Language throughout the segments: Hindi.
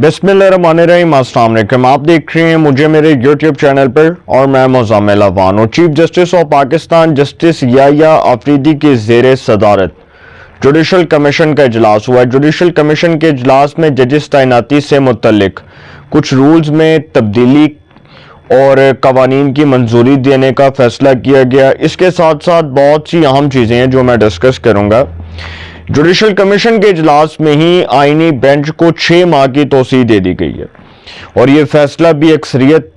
बिस्मिल्लाहिर्रहमानिर्रहीम, अस्सलाम वालेकुम। आप देख रहे हैं मुझे मेरे यूट्यूब चैनल पर और मैं मुज़म्मिल अवान हूँ। Chief justice of Pakistan justice Yahya Afridi की ज़ेरे सदारत जुडिशल कमीशन का इजलास हुआ। जुडिशल कमीशन के इजलास में जजिस तैनाती से मुतल्लिक कुछ रूल्स में तब्दीली और कवानीन की मंजूरी देने का फैसला किया गया। इसके साथ साथ बहुत सी अहम चीज़ें हैं जो मैं डिस्कस करूँगा। जुडिशल कमीशन के इजलास में ही आईनी बेंच को 6 माह की तोसी दे दी गई है और ये फैसला भी अक्सरियत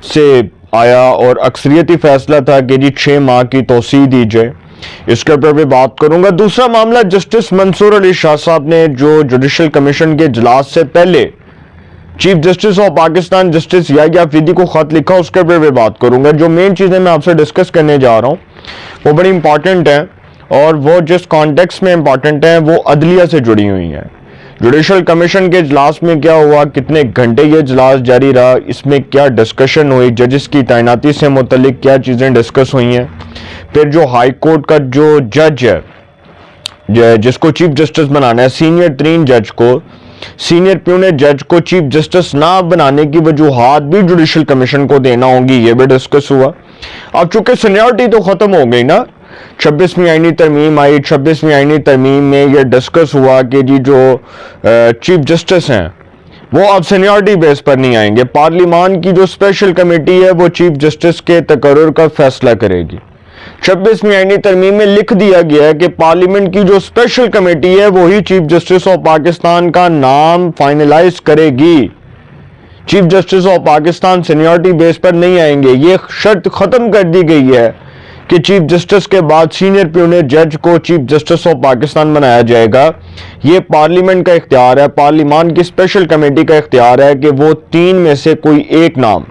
से आया और अक्सरियती फैसला था कि जी 6 माह की तोसी दी जाए। इसके ऊपर भी बात करूंगा। दूसरा मामला, जस्टिस मंसूर अली शाह साहब ने जो जुडिशल कमीशन के इजलास से पहले chief justice of Pakistan justice Yahya Afridi को खत लिखा, उसके ऊपर भी बात करूंगा। जो मेन चीजें मैं आपसे डिस्कस करने जा रहा हूं वो बड़ी इंपॉर्टेंट है और वो जिस कॉन्टेक्स्ट में इंपॉर्टेंट है वो अदलिया से जुड़ी हुई हैं। जुडिशल कमीशन के इजलास में क्या हुआ, कितने घंटे ये इजलास जारी रहा, इसमें क्या डिस्कशन हुई, जजिस की तैनाती से मुतल्लिक क्या चीज़ें डिस्कस हुई हैं। फिर जो हाई कोर्ट का जो जज है जिसको चीफ जस्टिस बनाना है, सीनियर तरीन जज को, सीनियर प्यूने जज को चीफ जस्टिस ना बनाने की वजूहात भी जुडिशल कमीशन को देना होगी, ये भी डिस्कस हुआ। अब चूंकि सीनियरिटी तो खत्म हो गई ना, 26वीं आईनी तरमीम आई, 26वीं आईनी तरमीम में यह डिस्कस हुआ कि जी जो चीफ जस्टिस हैं वो अब सीनियरिटी बेस पर नहीं आएंगे। पार्लियामान की जो स्पेशल कमेटी है वो चीफ जस्टिस के तकर्रुर का फैसला करेगी। 26वीं आईनी तरमीम में लिख दिया गया है कि पार्लियामेंट की जो स्पेशल कमेटी है वही चीफ जस्टिस ऑफ पाकिस्तान का नाम फाइनलाइज करेगी। Chief justice of Pakistan seniority base पर नहीं आएंगे। ये शर्त खत्म कर दी गई है कि चीफ जस्टिस के बाद सीनियर प्यूने जज को चीफ जस्टिस ऑफ पाकिस्तान बनाया जाएगा। ये पार्लियामेंट का इख्तियार है, पार्लियामान की स्पेशल कमेटी का इख्तियार है कि वो 3 में से कोई एक नाम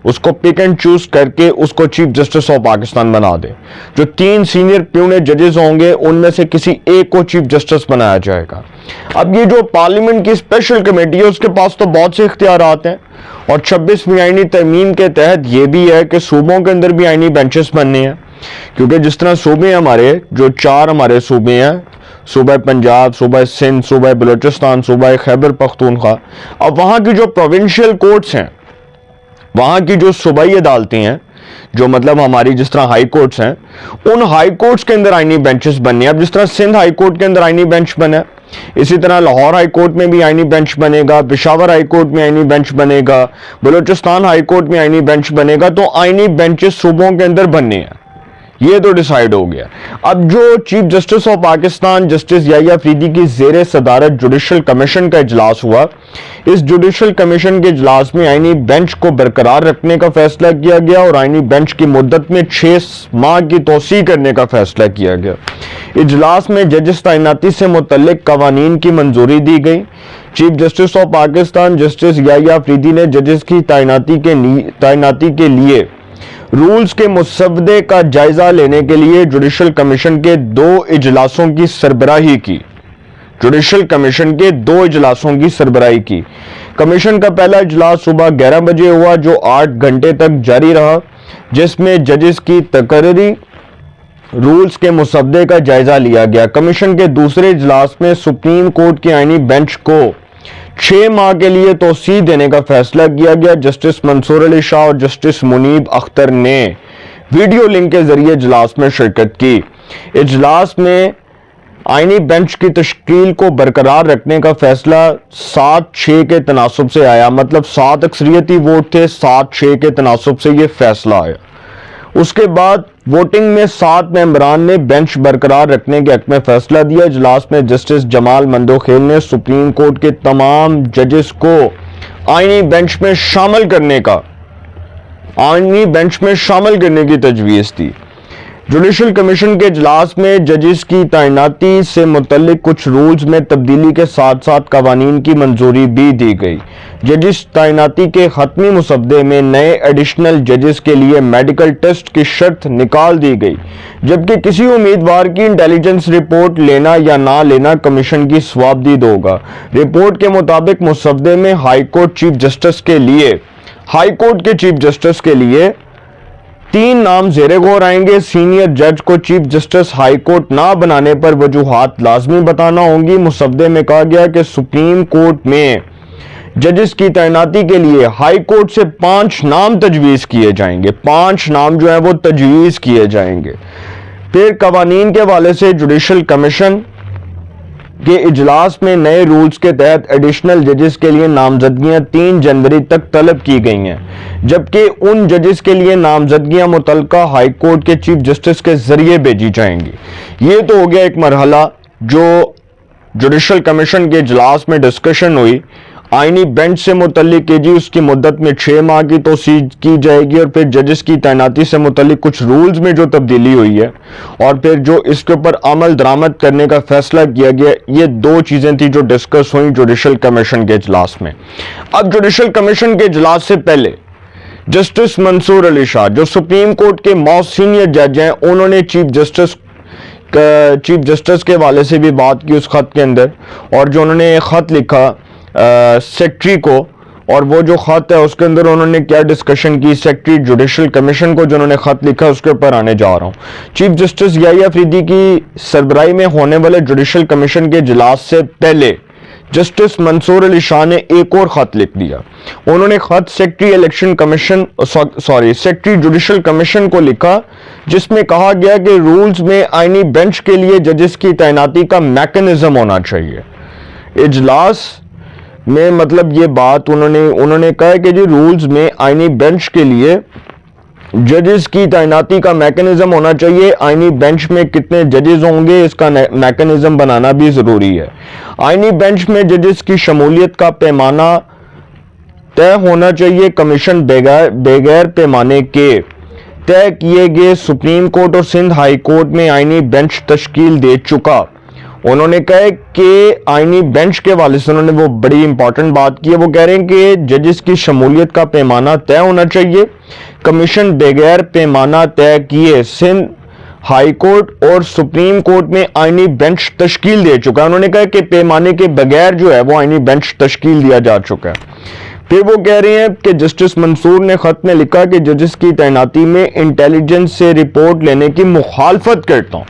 उसको पिक एंड चूज करके उसको चीफ जस्टिस ऑफ पाकिस्तान बना दे। जो 3 सीनियर प्यूने जजेस होंगे उनमें से किसी एक को चीफ जस्टिस बनाया जाएगा। अब ये जो पार्लियामेंट की स्पेशल कमेटी है उसके पास तो बहुत से इख्तियारात हैं और 26वीं आईनी तरमीम के तहत ये भी है कि सूबों के अंदर भी आईनी बेंचेस बनने हैं, क्योंकि जिस तरह सूबे हमारे जो 4 हमारे सूबे हैं, सूबा पंजाब, सूबा सिंध, सूबा बलूचिस्तान, सूबा खैबर पख्तूनख्वा, अब वहाँ की जो प्रोविंशियल कोर्ट्स हैं, वहाँ की जो सूबाई अदालतें हैं, जो मतलब हमारी जिस तरह हाई कोर्ट्स हैं, उन हाई कोर्ट्स के अंदर आईनी बेंचेस बनने। अब जिस तरह सिंध हाई कोर्ट के अंदर आईनी बेंच बना, इसी तरह लाहौर हाई कोर्ट में भी आईनी बेंच बनेगा, पेशावर हाई कोर्ट में आईनी बेंच बनेगा, बलूचिस्तान हाई कोर्ट में आईनी बेंच बनेगा। तो आईनी बेंचेस सूबों के अंदर बनने हैं, ये तो डिसाइड हो गया। अब जो chief justice of Pakistan justice Yahya Afridi की ज़ेरे सदारत जुडिशल कमीशन का इजलास हुआ, इस जुडिशल कमीशन के इजलास में आईनी बेंच को बरकरार रखने का फैसला किया गया और आईनी बेंच की मुद्दत में 6 माह की तोसी करने का फैसला किया गया। इजलास में जजिस तैनाती से मुतल्लिक कवानीन की मंजूरी दी गई। Chief justice of Pakistan justice Yahya Afridi ने जजिस की तैनाती के लिए रूल्स के मुसवदे का जायजा लेने के लिए जुडिशल कमीशन के 2 इजलासों की सरबराही की। जुडिशल कमीशन के 2 इजलासों की सरबराही की। कमीशन का पहला इजलास सुबह 11 बजे हुआ जो 8 घंटे तक जारी रहा, जिसमें जजेस की तकर्री रूल्स के मुसवदे का जायजा लिया गया। कमीशन के दूसरे इजलास में सुप्रीम कोर्ट की आईनी बेंच को 6 माह के लिए तोसी देने का फैसला किया गया। जस्टिस मंसूर अली शाह और जस्टिस मुनीब अख्तर ने वीडियो लिंक के जरिए इजलास में शिरकत की। इजलास में आईनी बेंच की तश्कील को बरकरार रखने का फैसला 7-6 के तनासुब से आया, मतलब 7 अक्सरियती वोट थे, 7-6 के तनासुब से यह फैसला आया। उसके बाद वोटिंग में 7 मेंबरान ने बेंच बरकरार रखने के हक में फैसला दिया। इजलास में जस्टिस जमाल मंदोखेल ने सुप्रीम कोर्ट के तमाम जजेस को आईनी बेंच में शामिल करने की तजवीज़ दी। जुडिशल कमीशन के इजलास में जजेस की तैनाती से मुतल्लिक कुछ रूल्स में तब्दीली के साथ साथ कवानीन की मंजूरी भी दी गई। जजेस तैनाती के खत्मी मुसवदे में नए एडिशनल जजेस के लिए मेडिकल टेस्ट की शर्त निकाल दी गई, जबकि किसी उम्मीदवार की इंटेलिजेंस रिपोर्ट लेना या ना लेना कमीशन की स्वाबदीद होगा। रिपोर्ट के मुताबिक मुसवदे में हाई कोर्ट के चीफ जस्टिस के लिए 3 नाम ज़ेरे गौर आएंगे। सीनियर जज को चीफ जस्टिस हाई कोर्ट ना बनाने पर वजूहात लाजमी बताना होंगी। मुसवदे में कहा गया कि सुप्रीम कोर्ट में जजेस की तैनाती के लिए हाई कोर्ट से 5 नाम तजवीज़ किए जाएंगे, 5 नाम जो है वो तजवीज़ किए जाएंगे। फिर कवानीन के हवाले से जुडिशल कमीशन के इजलास में नए रूल्स के तहत एडिशनल जजेस के लिए नामजदगियां 3 जनवरी तक तलब की गई हैं, जबकि उन जजेस के लिए नामजदगियां मुतल्लिका हाई कोर्ट के चीफ जस्टिस के जरिए भेजी जाएंगी। ये तो हो गया एक मरहला जो जुडिशल कमीशन के इजलास में डिस्कशन हुई। आईनी बेंच से मुतल्लिक के जी उसकी मुद्दत में 6 माह की तोसी की जाएगी, और फिर जजेस की तैनाती से मुतल्लिक कुछ रूल्स में जो तब्दीली हुई है और फिर जो इसके ऊपर अमल दरामद करने का फैसला किया गया, ये 2 चीजें थी जो डिस्कस हुई जुडिशल कमीशन के इजलास में। अब जुडिशल कमीशन के इजलास से पहले जस्टिस मंसूर अली शाह जो सुप्रीम कोर्ट के मोस्ट सीनियर जज हैं, उन्होंने चीफ जस्टिस के हवाले से भी बात की उस खत के अंदर, और जो उन्होंने खत लिखा सेक्रेटरी को, और वो जो खत है उसके अंदर उन्होंने क्या डिस्कशन की, सेक्रेटरी जुडिशल कमीशन को जो उन्होंने खत लिखा उसके ऊपर आने जा रहा हूँ। चीफ जस्टिस याहिया अफरीदी की सरबराही में होने वाले जुडिशल कमीशन के इजलास से पहले जस्टिस मंसूर अली शाह ने एक और खत लिख दिया। उन्होंने खत सेक्रेटरी जुडिशल कमीशन को लिखा, जिसमें कहा गया कि रूल्स में आईनी बेंच के लिए जजेस की तैनाती का मैकेनिज्म होना चाहिए। इजलास में मतलब ये बात उन्होंने कहा है कि जी रूल्स में आईनी बेंच के लिए जजेस की तैनाती का मैकेनिज्म होना चाहिए। आईनी बेंच में कितने जजेस होंगे इसका मैकेनिज्म बनाना भी जरूरी है। आईनी बेंच में जजेस की शमूलियत का पैमाना तय होना चाहिए। कमीशन बगैर पैमाने के तय किए गए सुप्रीम कोर्ट और सिंध हाई कोर्ट में आईनी बेंच तश्कील दे चुका। उन्होंने कहा कि आईनी बेंच के हवाले से उन्होंने वो बड़ी इंपॉर्टेंट बात की है। वो कह रहे हैं कि जजेस की शमूलियत का पैमाना तय होना चाहिए। कमीशन बगैर पैमाना तय किए सिंध हाई कोर्ट और सुप्रीम कोर्ट में आईनी बेंच तश्कील दे चुका है। उन्होंने कहा कि पैमाने के बगैर जो है वो आईनी बेंच तश्कील दिया जा चुका है। फिर वो कह रहे हैं कि जस्टिस मंसूर ने खत में लिखा कि जजेस की तैनाती में इंटेलिजेंस से रिपोर्ट लेने की मुखालफत करता हूं।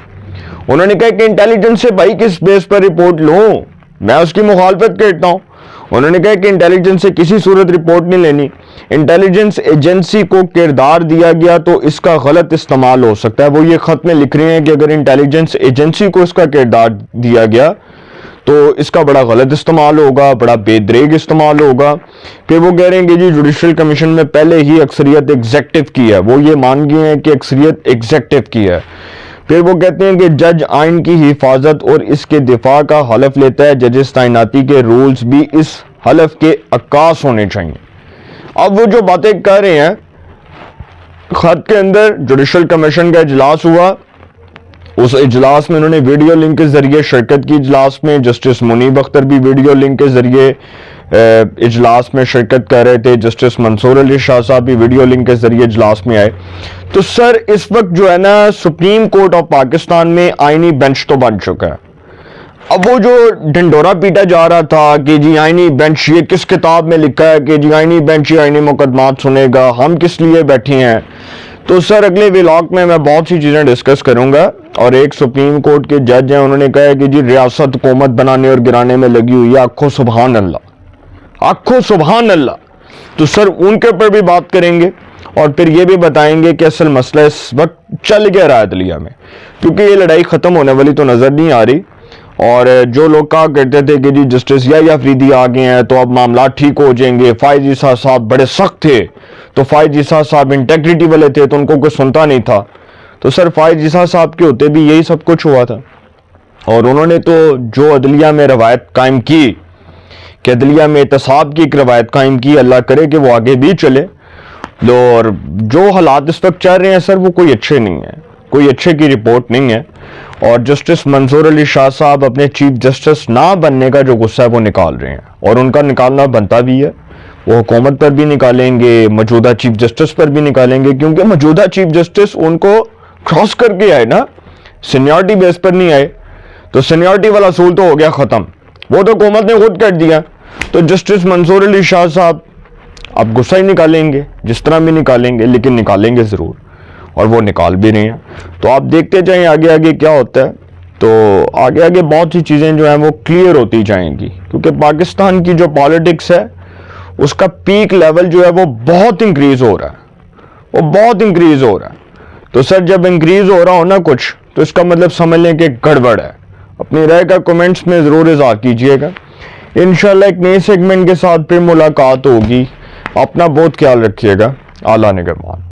उन्होंने कहा कि इंटेलिजेंस से भाई किस बेस पर रिपोर्ट लूं, मैं उसकी मुखालफत करता हूं। उन्होंने कहा कि इंटेलिजेंस से किसी सूरत रिपोर्ट नहीं लेनी। इंटेलिजेंस एजेंसी को किरदार दिया गया तो इसका गलत इस्तेमाल हो सकता है। वो ये खत में लिख रहे हैं कि अगर इंटेलिजेंस एजेंसी को इसका किरदार दिया गया तो इसका बड़ा गलत इस्तेमाल होगा, बड़ा बेदरेग इस्तेमाल होगा। फिर वो कह रहे हैं कि जी जुडिशल कमीशन में पहले ही अक्सरियत एग्जेक्टिव की है, वो ये मान गए हैं कि अक्सरियत एग्जेक्टिव की है। फिर वो कहते हैं कि जज आइन की हिफाजत और इसके दिफा का हलफ लेता है। जजेस तैनाती के रूल्स भी इस हलफ के अक्कास होने चाहिए। अब वो जो बातें कर रहे हैं खत के अंदर, जुडिशल कमीशन का इजलास हुआ, उस इजलास में उन्होंने वीडियो लिंक के जरिए शिरकत की। इजलास में जस्टिस मुनीब अख्तर भी वीडियो लिंक के जरिए इजलास में शिरकत कर रहे थे। जस्टिस मंसूर अली शाह साहब भी वीडियो लिंक के जरिए इजलास में आए। तो सर इस वक्त जो है ना सुप्रीम कोर्ट ऑफ पाकिस्तान में आईनी बेंच तो बन चुका है। अब वो जो ढिंडोरा पीटा जा रहा था कि जी आईनी बेंच, ये किस किताब में लिखा है कि जी आईनी बेंच ही आईनी मुकदमात सुनेगा, हम किस लिए बैठे हैं। तो सर अगले व्लॉग में मैं बहुत सी चीज़ें डिस्कस करूंगा। और एक सुप्रीम कोर्ट के जज हैं, उन्होंने कहा है कि जी रियासत हुकूमत बनाने और गिराने में लगी हुई है, आखो सुभान अल्लाह, आखो सुभान अल्लाह। तो सर उनके ऊपर भी बात करेंगे और फिर ये भी बताएंगे कि असल मसला इस वक्त चल क्या रहा है अदलिया में, क्योंकि ये लड़ाई ख़त्म होने वाली तो नज़र नहीं आ रही। और जो लोग कहा करते थे कि जी जस्टिस याहिया अफरीदी आ गए हैं तो अब मामला ठीक हो जाएंगे, फायज ईसा साहब बड़े सख्त थे, तो फायज ईसा साहब इंटेग्रिटी वाले थे तो उनको कोई सुनता नहीं था। तो सर फायज ईसा साहब के होते भी यही सब कुछ हुआ था। और उन्होंने तो जो अदलिया में रवायत कायम की कि अदलिया में एहतसाब की एक रवायत कायम की, अल्लाह करे कि वो आगे भी चले। और जो हालात इस वक्त चल रहे हैं सर वो कोई अच्छे नहीं है, कोई अच्छे की रिपोर्ट नहीं है। और जस्टिस मंसूर अली शाह साहब अपने चीफ जस्टिस ना बनने का जो गुस्सा है वो निकाल रहे हैं, और उनका निकालना बनता भी है। वो हुकूमत पर भी निकालेंगे, मौजूदा चीफ जस्टिस पर भी निकालेंगे, क्योंकि मौजूदा चीफ जस्टिस उनको क्रॉस करके आए ना, सीनियरिटी बेस पर नहीं आए। तो सीनियरिटी वाला असूल तो हो गया ख़त्म, वो तो हुकूमत ने खुद कर दिया। तो जस्टिस मंसूर अली शाह साहब अब गुस्सा ही निकालेंगे, जिस तरह भी निकालेंगे, लेकिन निकालेंगे ज़रूर, और वो निकाल भी रहे हैं। तो आप देखते जाएं आगे आगे क्या होता है। तो आगे आगे बहुत सी चीज़ें जो हैं वो क्लियर होती जाएंगी, क्योंकि पाकिस्तान की जो पॉलिटिक्स है उसका पीक लेवल जो है वो बहुत इंक्रीज हो रहा है, वो बहुत इंक्रीज हो रहा है। तो सर जब इंक्रीज हो रहा हो ना कुछ, तो इसका मतलब समझ लें कि गड़बड़ है। अपनी राय का कमेंट्स में ज़रूर इज़हार कीजिएगा। इंशाल्लाह एक नए सेगमेंट के साथ फिर मुलाकात होगी। अपना बहुत ख्याल रखिएगा। आला निगहबान।